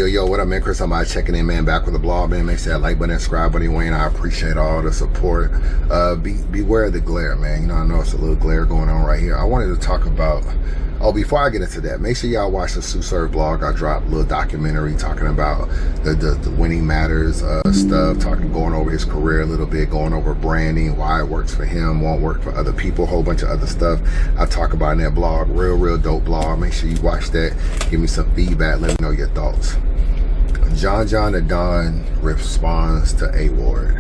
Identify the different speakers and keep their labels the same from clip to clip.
Speaker 1: Yo, what up, man? Chris, I'm checking in, man, back with the blog, man. Make sure that like button and subscribe button, Wayne. I appreciate all the support. Beware of the glare, man. You know, I know it's a little glare going on right here. I wanted to talk about, before I get into that, make sure y'all watch the Sue Surf blog. I dropped a little documentary talking about the winning matters stuff, going over his career a little bit, going over branding, why it works for him, won't work for other people, a whole bunch of other stuff I talk about in that blog. Real dope blog. Make sure you watch that. Give me some feedback. Let me know your thoughts. John the Don responds to A Ward.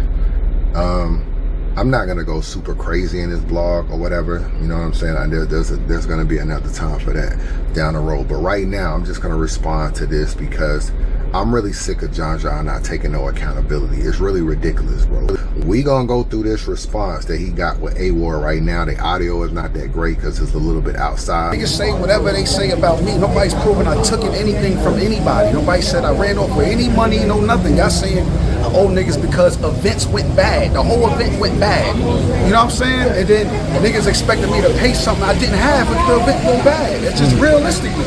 Speaker 1: I'm not gonna go super crazy in this blog or whatever, you know what I'm saying? There's gonna be another time for that down the road, but right now I'm just gonna respond to this because I'm really sick of John not taking no accountability. It's really ridiculous, bro. We gonna go through this response that he got with A Ward right now. The audio is not that great because it's a little bit outside.
Speaker 2: They can say whatever they say about me. Nobody's proving I took anything from anybody. Nobody said I ran off with any money, no nothing. Y'all saying I owe niggas because events went bad. The whole event went bad. You know what I'm saying? And then niggas expected me to pay something I didn't have if the event went bad. It's just realistically.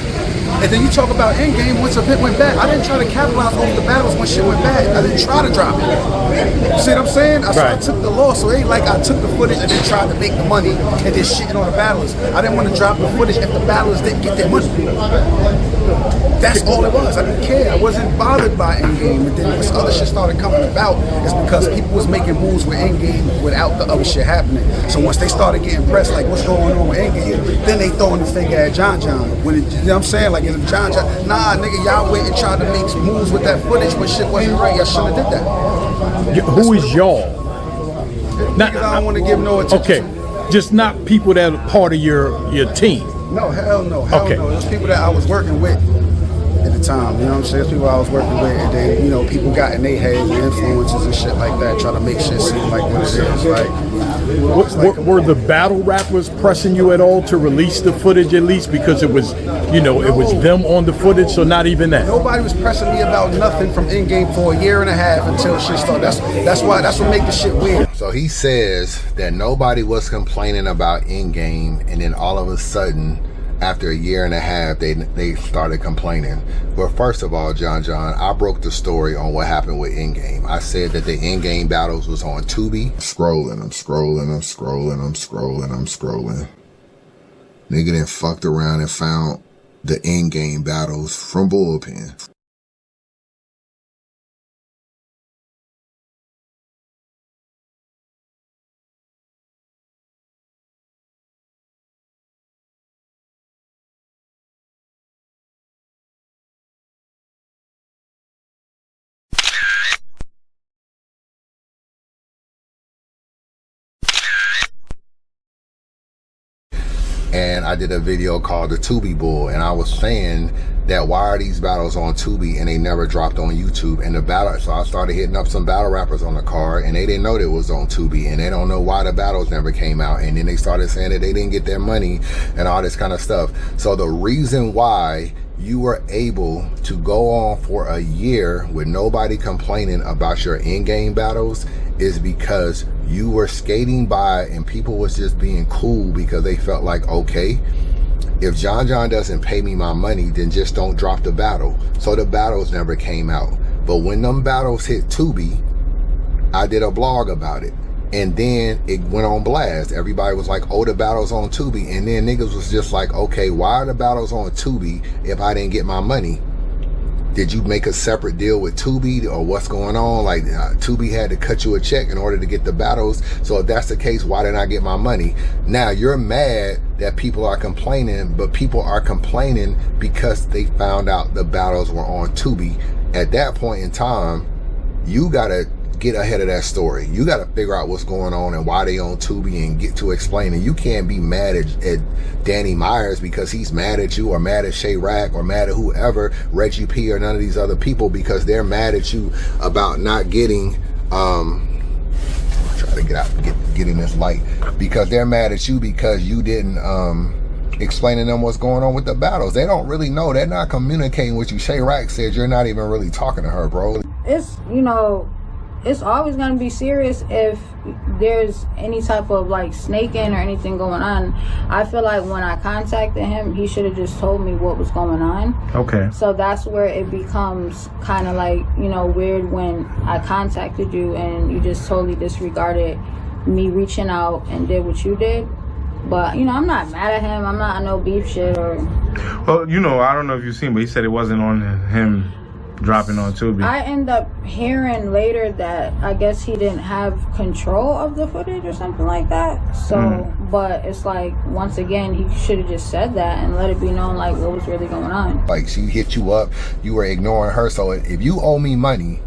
Speaker 2: And then you talk about Endgame, once the event went bad. I didn't try to capitalize off the battles when shit went bad. I didn't try to drop it. See what I'm saying? I took the loss, so it ain't like I took the footage and then tried to make the money and then shitting on the battlers. I didn't want to drop the footage if the battlers didn't get their money. That's all it was. I didn't care. I wasn't bothered by Endgame. And then this other shit started coming about is because people was making moves with Endgame without the other shit happening. So once they started getting pressed, like what's going on with Endgame, then they throwing the finger at John. When it, you know what I'm saying? Like John, nah, nigga, y'all went and tried to make moves with that footage when shit wasn't right. Y'all shouldn't have did that.
Speaker 3: Who is y'all?
Speaker 2: Not, I don't want to give no attention.
Speaker 3: Okay, just not people that are part of your team.
Speaker 2: No, hell no, hell no. Those people that I was working with at the time, you know what I'm saying? Those people I was working with, and then, you know, people got in their heads and influences and shit like that, trying to make shit seem like what it is. Like,
Speaker 3: were the battle rappers pressing you at all to release the footage at least because it was, you know, it was them on the footage, so not even that?
Speaker 2: Nobody was pressing me about nothing from Endgame for a year and a half until shit started. That's what make the shit weird.
Speaker 1: So he says that nobody was complaining about Endgame, and then all of a sudden, after a year and a half, they started complaining. But first of all, John, I broke the story on what happened with Endgame. I said that the Endgame battles was on Tubi. I'm scrolling. Nigga then fucked around and found the Endgame battles from Bullpen. And I did a video called the Tubi Bull, and I was saying that why are these battles on Tubi and they never dropped on YouTube? And the battle, so I started hitting up some battle rappers on the card, and they didn't know that it was on Tubi, and they don't know why the battles never came out. And then they started saying that they didn't get their money and all this kind of stuff. So the reason why you were able to go on for a year with nobody complaining about your in-game battles is because you were skating by and people was just being cool because they felt like, okay, if John doesn't pay me my money, then just don't drop the battle. So the battles never came out. But when them battles hit Tubi, I did a blog about it. And then it went on blast. Everybody was like, oh, the battle's on Tubi. And then niggas was just like, okay, why are the battles on Tubi if I didn't get my money? Did you make a separate deal with Tubi or what's going on? Like Tubi had to cut you a check in order to get the battles. So if that's the case, why didn't I get my money? Now you're mad that people are complaining, but people are complaining because they found out the battles were on Tubi. At that point in time, you gotta get ahead of that story. You got to figure out what's going on and why they on Tubi and get to explaining. You can't be mad at Danny Myers because he's mad at you, or mad at Shay Rack, or mad at whoever, Reggie P, or none of these other people because they're mad at you about not getting try to get in this light, because they're mad at you because you didn't explaining them what's going on with the battles. They don't really know. They're not communicating with you. Shay Rack said you're not even really talking to her, bro.
Speaker 4: It's, you know, it's always gonna be serious if there's any type of like snaking or anything going on. I feel like when I contacted him, he should have just told me what was going on.
Speaker 5: Okay.
Speaker 4: So that's where it becomes kind of like, you know, weird when I contacted you and you just totally disregarded me reaching out and did what you did. But, you know, I'm not mad at him. I'm not on no beef shit or...
Speaker 5: Well, you know, I don't know if you've seen, but he said it wasn't on him dropping on Tubi.
Speaker 4: I end up hearing later that I guess he didn't have control of the footage or something like that. So, but it's like, once again, he should have just said that and let it be known, like, what was really going on.
Speaker 1: Like, she hit you up, you were ignoring her. So if you owe me money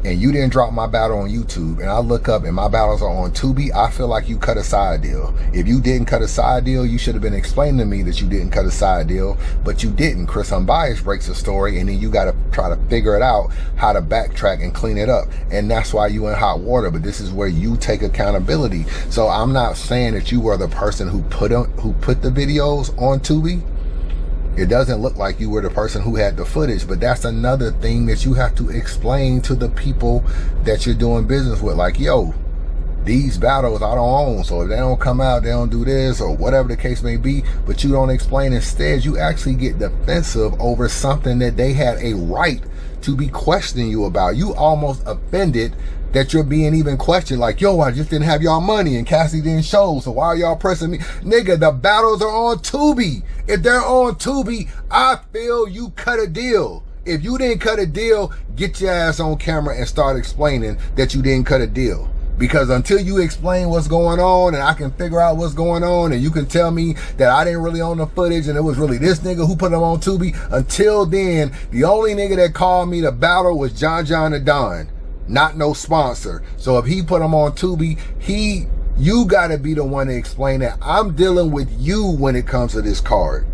Speaker 1: and you didn't drop my battle on YouTube and I look up and my battles are on Tubi, I feel like you cut a side deal. If you didn't cut a side deal, you should have been explaining to me that you didn't cut a side deal, but you didn't. Chris Unbiased breaks a story and then you got to try to figure it out how to backtrack and clean it up. And that's why you in hot water, but this is where you take accountability. So I'm not saying that you were the person who put the videos on Tubi. It doesn't look like you were the person who had the footage, but that's another thing that you have to explain to the people that you're doing business with. Like, yo, these battles I don't own, so if they don't come out, they don't do this, or whatever the case may be, but you don't explain. Instead, you actually get defensive over something that they had a right to be questioning you about. You almost offended that you're being even questioned, like, yo, I just didn't have y'all money and Cassie didn't show, so why are y'all pressing me? Nigga, the battles are on Tubi. If they're on Tubi, I feel you cut a deal. If you didn't cut a deal, get your ass on camera and start explaining that you didn't cut a deal. Because until you explain what's going on and I can figure out what's going on and you can tell me that I didn't really own the footage and it was really this nigga who put them on Tubi, until then, the only nigga that called me to battle was John the Don. Not no sponsor. So if he put them on Tubi, you gotta be the one to explain that. I'm dealing with you when it comes to this card.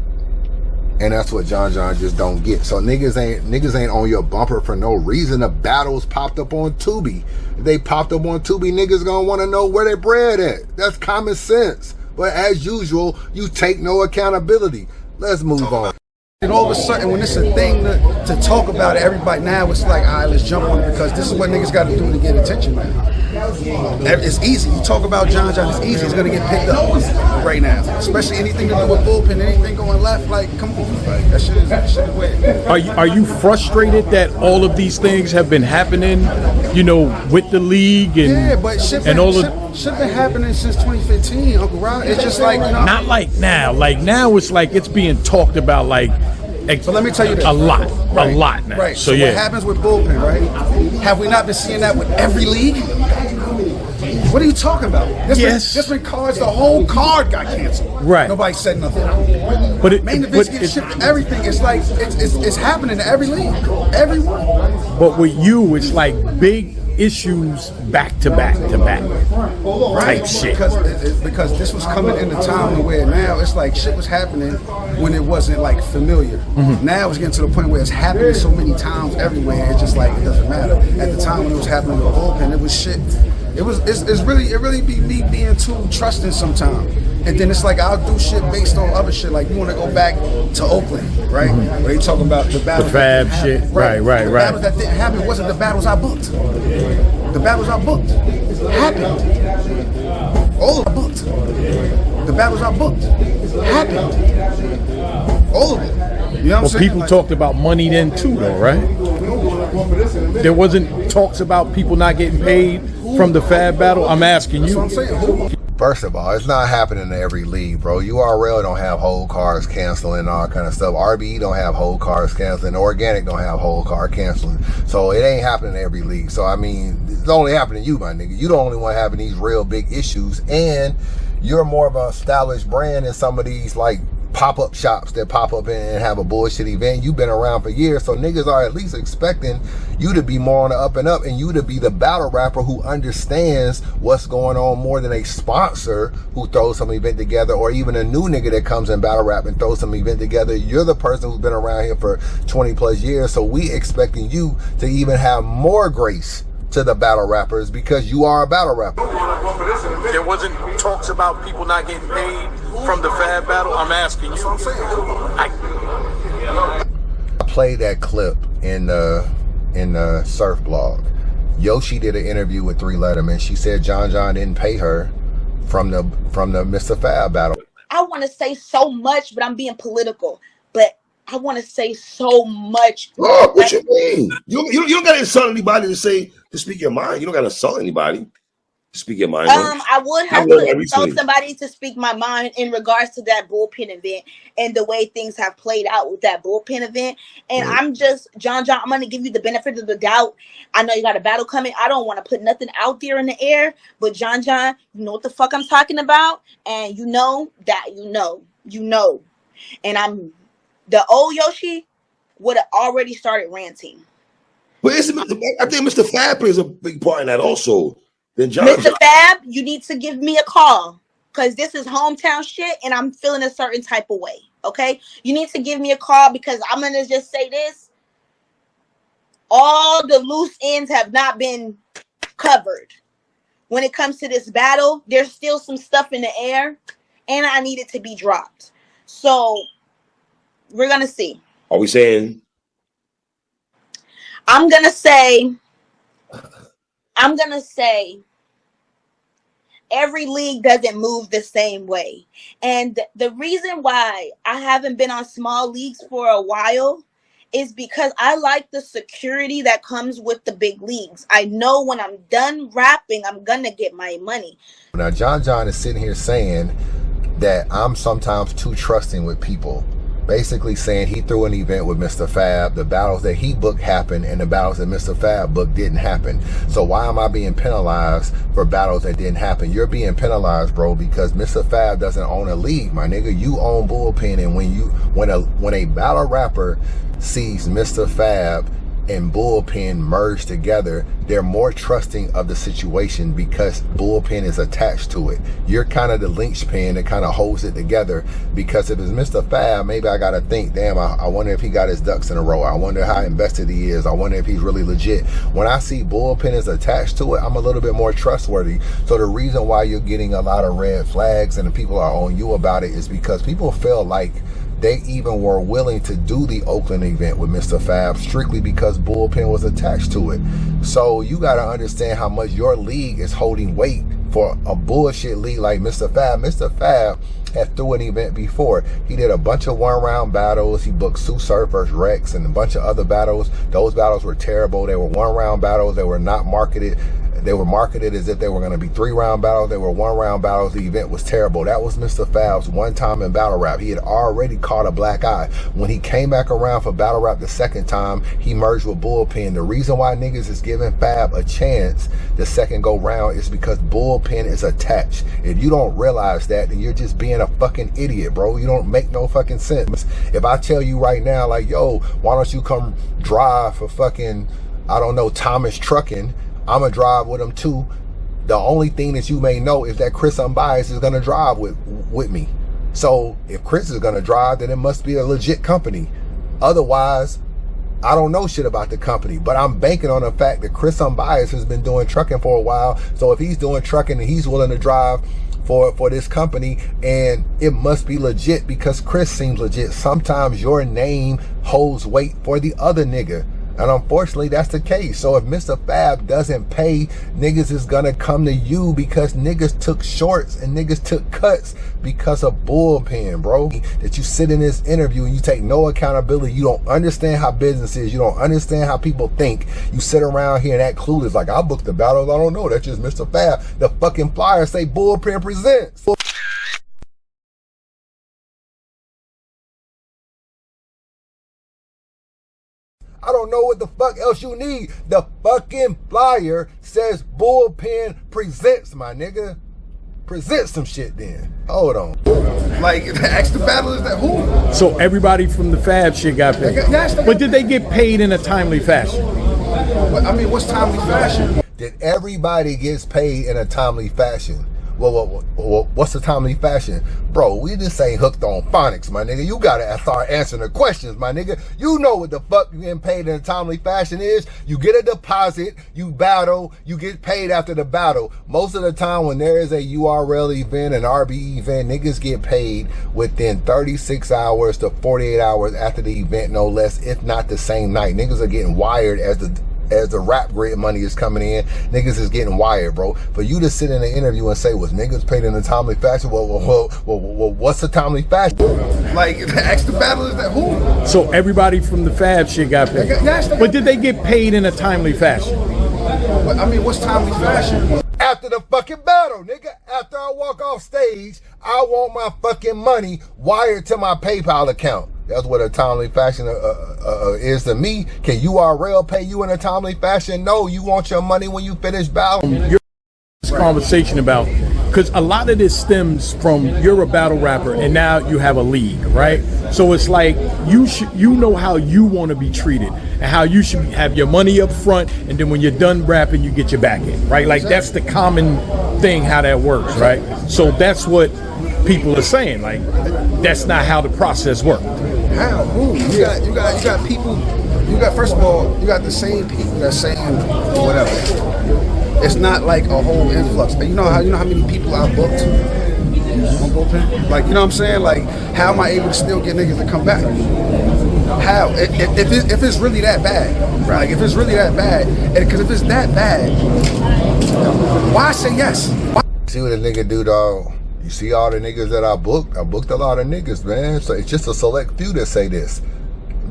Speaker 1: And that's what John just don't get. So niggas ain't on your bumper for no reason. The battles popped up on Tubi. If they popped up on Tubi, niggas gonna wanna know where their bread at. That's common sense. But as usual, you take no accountability. Let's move on.
Speaker 2: And all of a sudden, when it's a thing to talk about it, everybody now it's like, all right, let's jump on it because this is what niggas got to do to get attention now. It's easy. You talk about John, it's easy. It's going to get picked up right now. Especially anything to do with Bullpen, anything going left, like, come on. Like, that shit is weird.
Speaker 3: Are you frustrated that all of these things have been happening, you know, with the league and
Speaker 2: yeah, but shit been happening since 2015, Uncle Rod. It's just like, you know,
Speaker 3: not like now. Like now, it's like it's being talked about like.
Speaker 2: So let me tell you this.
Speaker 3: A lot now.
Speaker 2: Right.
Speaker 3: So
Speaker 2: what happens with Bullpen, right? Have we not been seeing that with every league? What are you talking about? This been cards, the whole card got canceled.
Speaker 3: Right.
Speaker 2: Nobody said nothing.
Speaker 3: But
Speaker 2: main events get shipped to everything. It's like it's happening to every league, everyone.
Speaker 3: But with you, it's like big issues back to back type shit.
Speaker 2: Because this was coming in a time where now it's like shit was happening when it wasn't like familiar. Now it's getting to the point where it's happening so many times everywhere. It's just like it doesn't matter. At the time when it was happening with Bullpen, it was shit. It really be me being too trusting sometimes. And then it's like I'll do shit based on other shit. Like you want to go back to Oakland, right? Where they talking about the battles,
Speaker 3: the fab shit, right.
Speaker 2: The battles that didn't happen wasn't the battles I booked. The battles I booked happened. All of them booked. The battles I booked happened. All of them. You know what I'm saying?
Speaker 3: People talked about money then too, though, right? There wasn't talks about people not getting paid from the fab battle. I'm asking you.
Speaker 2: That's what I'm saying.
Speaker 1: First of all, it's not happening in every league, bro. URL don't have whole cards canceling and all kind of stuff. RBE don't have whole cards canceling. Organic don't have whole card canceling. So it ain't happening in every league. So, I mean, it's only happening to you, my nigga. You the only one having these real big issues. And you're more of an established brand than some of these, like, pop-up shops that pop up and have a bullshit event. You've been around for years, so niggas are at least expecting you to be more on the up and up and you to be the battle rapper who understands what's going on more than a sponsor who throws some event together, or even a new nigga that comes in battle rap and throws some event together. You're the person who's been around here for 20 plus years, so we expecting you to even have more grace to the battle rappers because you are a battle rapper.
Speaker 3: There wasn't talks about people not getting paid from the fab battle. I'm asking you.
Speaker 1: I played that clip in the surf blog, Yoshi did an interview with 3 Letterman. She said John didn't pay her from the Mr. Fab battle.
Speaker 6: I want to say so much, but I'm being political. But I want to say so much.
Speaker 7: Oh, what you mean? You don't got to insult anybody to speak your mind. You don't got to insult anybody to speak your mind.
Speaker 6: I would have to insult somebody to speak my mind in regards to that bullpen event and the way things have played out with that bullpen event. And I'm just, John, I'm going to give you the benefit of the doubt. I know you got a battle coming. I don't want to put nothing out there in the air, but John, you know what the fuck I'm talking about. And you know that, you know. And the old Yoshi would have already started ranting.
Speaker 7: But I think Mr. Fab plays a big part in that also. Then
Speaker 6: Mr. Fab, you need to give me a call because this is hometown shit and I'm feeling a certain type of way. Okay, you need to give me a call because I'm gonna just say this: all the loose ends have not been covered when it comes to this battle. There's still some stuff in the air, and I need it to be dropped. So we're gonna see.
Speaker 7: Are we saying?
Speaker 6: I'm gonna say every league doesn't move the same way. And the reason why I haven't been on small leagues for a while is because I like the security that comes with the big leagues. I know when I'm done rapping, I'm going to get my money.
Speaker 1: Now, John is sitting here saying that I'm sometimes too trusting with people. Basically saying he threw an event with Mr. Fab, the battles that he booked happened and the battles that Mr. Fab booked didn't happen. So why am I being penalized for battles that didn't happen? You're being penalized, bro, because Mr. Fab doesn't own a league, my nigga. You own Bullpen, and when a battle rapper sees Mr. Fab and Bullpen merge together, they're more trusting of the situation because Bullpen is attached to it. You're kind of the linchpin that kind of holds it together, because if it's Mr. Fab, maybe I gotta think, damn, I wonder if he got his ducks in a row. I wonder how invested he is. I wonder if he's really legit. When I see Bullpen is attached to it, I'm a little bit more trustworthy. So the reason why you're getting a lot of red flags and the people are on you about it is because people feel like they even were willing to do the Oakland event with Mr. Fab strictly because Bullpen was attached to it. So you got to understand how much your league is holding weight for a bullshit league like Mr. Fab. Mr. Fab had threw an event before. He did a bunch of one-round battles. He booked Sue Surfer's Rex and a bunch of other battles. Those battles were terrible. They were one-round battles. They were not marketed. They were marketed as if they were going to be 3-round battles. They were 1-round battles. The event was terrible. That was Mr. Fab's one time in battle rap. He had already caught a black eye. When he came back around for battle rap the second time, he merged with Bullpen. The reason why niggas is giving Fab a chance the second go round is because Bullpen is attached. If you don't realize that, then you're just being a fucking idiot, bro. You don't make no fucking sense. If I tell you right now, like, yo, why don't you come drive for fucking, I don't know, Thomas Trucking, I'ma drive with him too. The only thing that you may know is that Chris Unbiased is gonna drive with me. So if Chris is gonna drive, then it must be a legit company. Otherwise, I don't know shit about the company, but I'm banking on the fact that Chris Unbiased has been doing trucking for a while. So if he's doing trucking and he's willing to drive for this company, and it must be legit because Chris seems legit. Sometimes your name holds weight for the other nigga. And unfortunately, that's the case. So if Mr. Fab doesn't pay, niggas is gonna come to you because niggas took shorts and niggas took cuts because of Bullpen, bro. That you sit in this interview and you take no accountability. You don't understand how business is. You don't understand how people think. You sit around here and act clueless like, I booked the battles. I don't know. That's just Mr. Fab. The fucking flyers say Bullpen presents. I don't know what the fuck else you need. The fucking flyer says Bullpen presents, my nigga. Present some shit then. Hold on.
Speaker 2: Like, ask the battlers that who?
Speaker 3: So everybody from the Fab shit got paid. But did they get paid in a timely fashion?
Speaker 2: I mean, what's timely fashion?
Speaker 1: Did everybody gets paid in a timely fashion? Well, what's the timely fashion? Bro, we just ain't hooked on phonics, my nigga. You gotta start answering the questions, my nigga. You know what the fuck you getting paid in a timely fashion is. You get a deposit, you battle, you get paid after the battle. Most of the time when there is a URL event, an RB event, niggas get paid within 36 hours to 48 hours after the event, no less, if not the same night. Niggas are getting wired as as the rap grid money is coming in, niggas is getting wired, bro. For you to sit in an interview and say, was niggas paid in a timely fashion? Well, what's a timely fashion?
Speaker 2: Like, ask the battlers that who?
Speaker 3: So everybody from the Fab shit got paid. But did they get paid in a timely fashion?
Speaker 2: I mean, what's timely fashion?
Speaker 1: After the fucking battle, nigga. After I walk off stage, I want my fucking money wired to my PayPal account. That's what a timely fashion is to me. Can URL pay you in a timely fashion? No, you want your money when you finish battling.
Speaker 3: Conversation about, because a lot of this stems from you're a battle rapper and now you have a league, right? So it's like you know how you want to be treated and how you should have your money up front, and then when you're done rapping you get your back in, right? Like that's the common thing how that works, right? So that's what people are saying, like that's not how the process works.
Speaker 2: How? Who? You got people. You got, first of all, you got the same people that's saying whatever. It's not like a whole influx. You know how many people I booked on Bullpen? Like, you know what I'm saying? Like, how am I able to still get niggas to come back? How? If it's really that bad, right? Like, if it's really that bad, because if it's that bad, why say yes? Why?
Speaker 1: See what a nigga do, dog? You see all the niggas that I booked a lot of niggas, man. So it's just a select few that say this.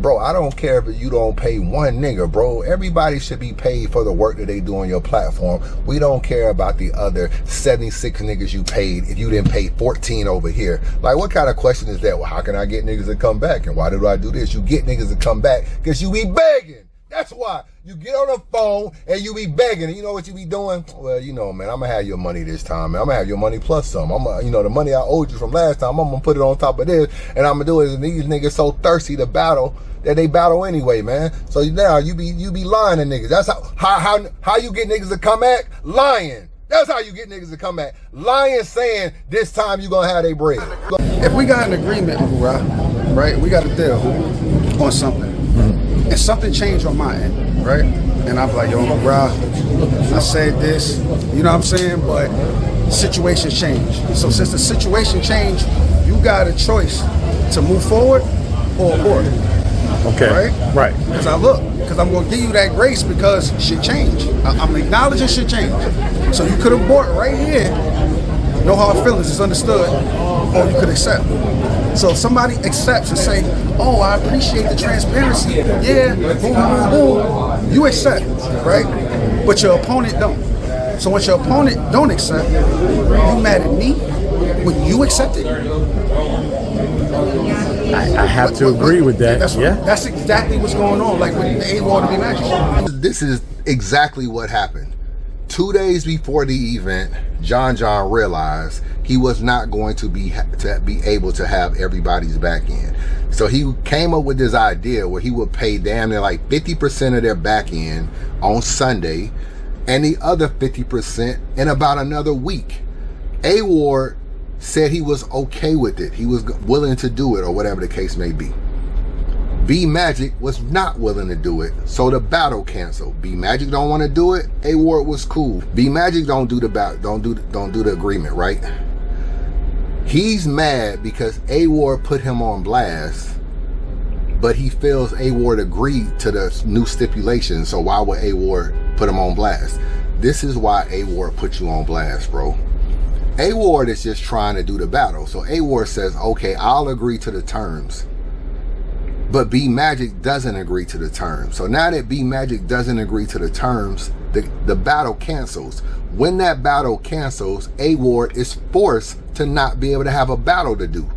Speaker 1: Bro, I don't care if you don't pay one nigga, bro. Everybody should be paid for the work that they do on your platform. We don't care about the other 76 niggas you paid if you didn't pay 14 over here. Like, what kind of question is that? Well, how can I get niggas to come back? And why do I do this? You get niggas to come back because you be begging. That's why. You get on the phone and you be begging. And you know what you be doing? Well, you know, man, I'm going to have your money this time, man. I'm going to have your money plus some. The money I owed you from last time, I'm going to put it on top of this. And I'm going to do it. And these niggas so thirsty to battle that they battle anyway, man. So now you be lying to niggas. That's how you get niggas to come back? Lying. That's how you get niggas to come back. Lying, saying this time you going to have their bread.
Speaker 2: If we got an agreement, right? We got a deal on something. And something changed on my end, right? And I'm like, yo, bro, I said this, you know what I'm saying? But situations change. So since the situation changed, you got a choice to move forward or abort.
Speaker 3: Okay.
Speaker 2: Right? Because I'm going to give you that grace because shit changed. I'm acknowledging shit changed. So you could abort right here. No hard feelings, it's understood. Or you could accept. So if somebody accepts and say, oh, I appreciate the transparency. Yeah, boom, boom, boom. You accept, right? But your opponent don't. So once your opponent don't accept, you mad at me when you accept it?
Speaker 3: I have to agree with that.
Speaker 2: That's exactly what's going on, like with the A-Wall to be magic.
Speaker 1: This is exactly what happened. 2 days before the event, John realized he was not going to be able to have everybody's back end. So he came up with this idea where he would pay damn near like 50% of their back end on Sunday and the other 50% in about another week. A-Ward said he was okay with it. He was willing to do it or whatever the case may be. B Magic was not willing to do it, so the battle canceled. B Magic don't want to do it. A-Ward was cool. B Magic don't do the agreement, right? He's mad because A-Ward put him on blast, but he feels A-Ward agreed to the new stipulations. So why would A-Ward put him on blast? This is why A-Ward put you on blast, bro. A-Ward is just trying to do the battle. So A-Ward says, okay, I'll agree to the terms. But B Magic doesn't agree to the terms. So now that B Magic doesn't agree to the terms, the battle cancels. When that battle cancels, A-Ward is forced to not be able to have a battle to do.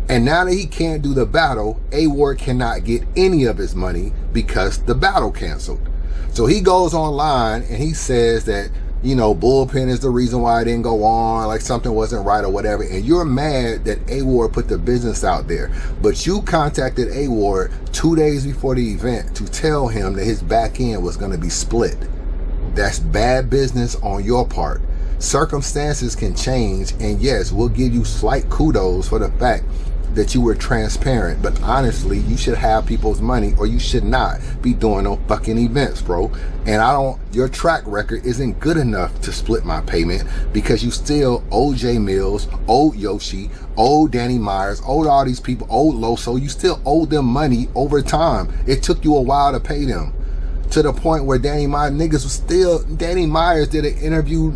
Speaker 1: And now that he can't do the battle, A-Ward cannot get any of his money because the battle canceled. So he goes online and he says that, you know, Bullpen is the reason why it didn't go on, like something wasn't right or whatever, and you're mad that A-Ward put the business out there. But you contacted A-Ward 2 days before the event to tell him that his back end was going to be split. That's bad business on your part. Circumstances can change, and yes, we'll give you slight kudos for the fact that you were transparent, but honestly, you should have people's money or you should not be doing no fucking events, bro. And your track record isn't good enough to split my payment because you still owe J Mills, owe Yoshi, owe Danny Myers, owe all these people, owe Loso. You still owe them money over time. It took you a while to pay them. to the point where Danny Myers did an interview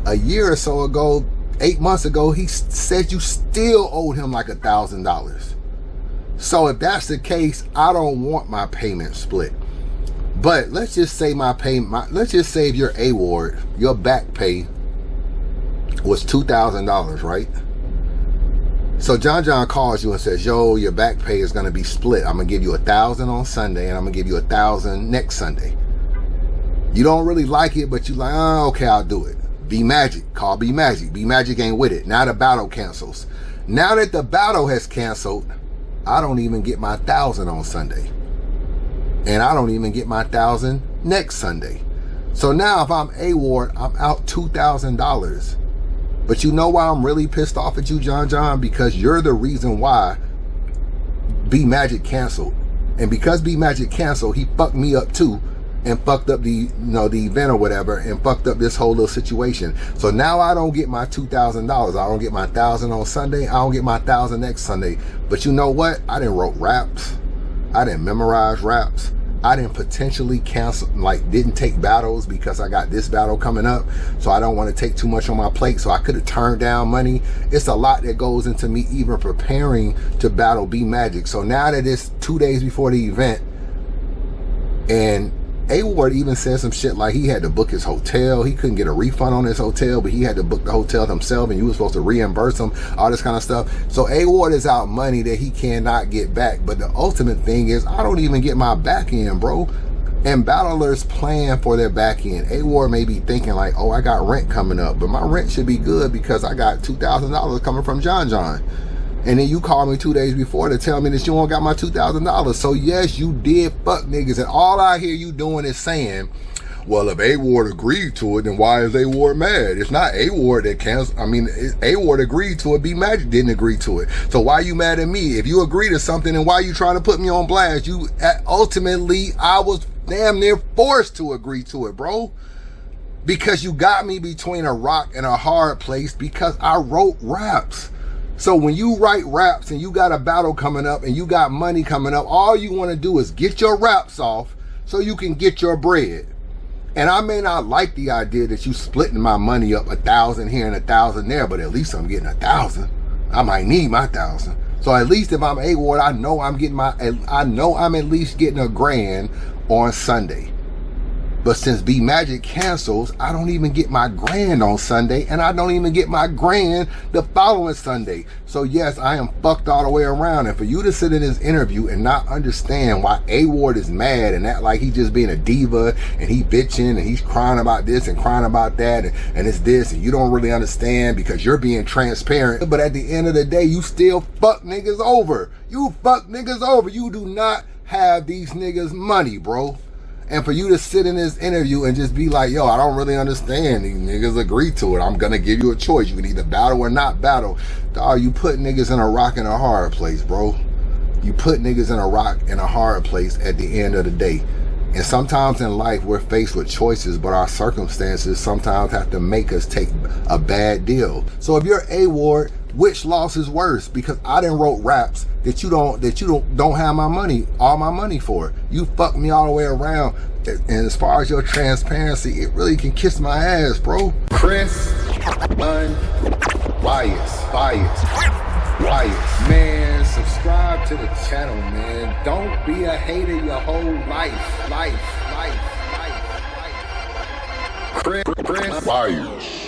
Speaker 1: a year or so ago, 8 months ago. He said you still owed him like $1,000. So if that's the case, I don't want my payment split. But let's just say let's just say if your award, your back pay was $2,000, right? So John calls you and says, yo, your back pay is going to be split. I'm going to give you $1,000 on Sunday and I'm going to give you $1,000 next Sunday. You don't really like it, but you like, oh, okay, I'll do it. B Magic, call B Magic. B Magic ain't with it. Now the battle cancels. Now that the battle has canceled, I don't even get my $1,000 on Sunday. And I don't even get my $1,000 next Sunday. So now if I'm award, I'm out $2,000. But you know why I'm really pissed off at you, John? Because you're the reason why B Magic canceled. And because B Magic canceled, he fucked me up too, and fucked up the event or whatever, and fucked up this whole little situation. So now I don't get my $2,000. I don't get my $1,000 on Sunday. I don't get my $1,000 next Sunday. But you know what? I didn't wrote raps. I didn't memorize raps. I didn't potentially cancel, didn't take battles because I got this battle coming up. So I don't want to take too much on my plate. So I could have turned down money. It's a lot that goes into me even preparing to battle B Magic. So now that it's 2 days before the event, and A-Ward even said some shit like he had to book his hotel. He couldn't get a refund on his hotel, but he had to book the hotel himself and you were supposed to reimburse him, all this kind of stuff. So A-Ward is out money that he cannot get back. But the ultimate thing is I don't even get my back end, bro. And battlers plan for their back end. A-Ward may be thinking like, oh, I got rent coming up, but my rent should be good because I got $2,000 coming from John. And then you call me 2 days before to tell me that you don't got my $2,000. So yes, you did fuck niggas. And all I hear you doing is saying, well, if A-Ward agreed to it, then why is A-Ward mad? It's not A-Ward that canceled. I mean, A-Ward agreed to it. B Magic didn't agree to it. So why you mad at me? If you agree to something, then why you trying to put me on blast? Ultimately, I was damn near forced to agree to it, bro. Because you got me between a rock and a hard place because I wrote raps. So when you write raps and you got a battle coming up and you got money coming up, all you want to do is get your raps off so you can get your bread. And I may not like the idea that you splitting my money up, 1,000 here and 1,000 there, but at least I'm getting 1,000. I might need my 1,000. So at least if I'm A-Ward, I know I'm at least getting $1,000 on Sunday. But since B Magic cancels, I don't even get my $1,000 on Sunday, and I don't even get my $1,000 the following Sunday. So yes, I am fucked all the way around. And for you to sit in this interview and not understand why A-Ward is mad and act like he's just being a diva and he bitching and he's crying about this and crying about that and it's this, and you don't really understand because you're being transparent. But at the end of the day, you still fuck niggas over. You fuck niggas over. You do not have these niggas money, bro. And for you to sit in this interview and just be like, yo, I don't really understand. These niggas agree to it. I'm going to give you a choice. You can either battle or not battle. Dawg, you put niggas in a rock and a hard place, bro. You put niggas in a rock and a hard place at the end of the day. And sometimes in life, we're faced with choices, but our circumstances sometimes have to make us take a bad deal. So if you're A-Ward, which loss is worse? Because I done wrote raps that you don't have my money, all my money for. You fucked me all the way around. And as far as your transparency, it really can kiss my ass, bro. Chris, bias. Man, subscribe to the channel, man. Don't be a hater your whole life. Chris, bias.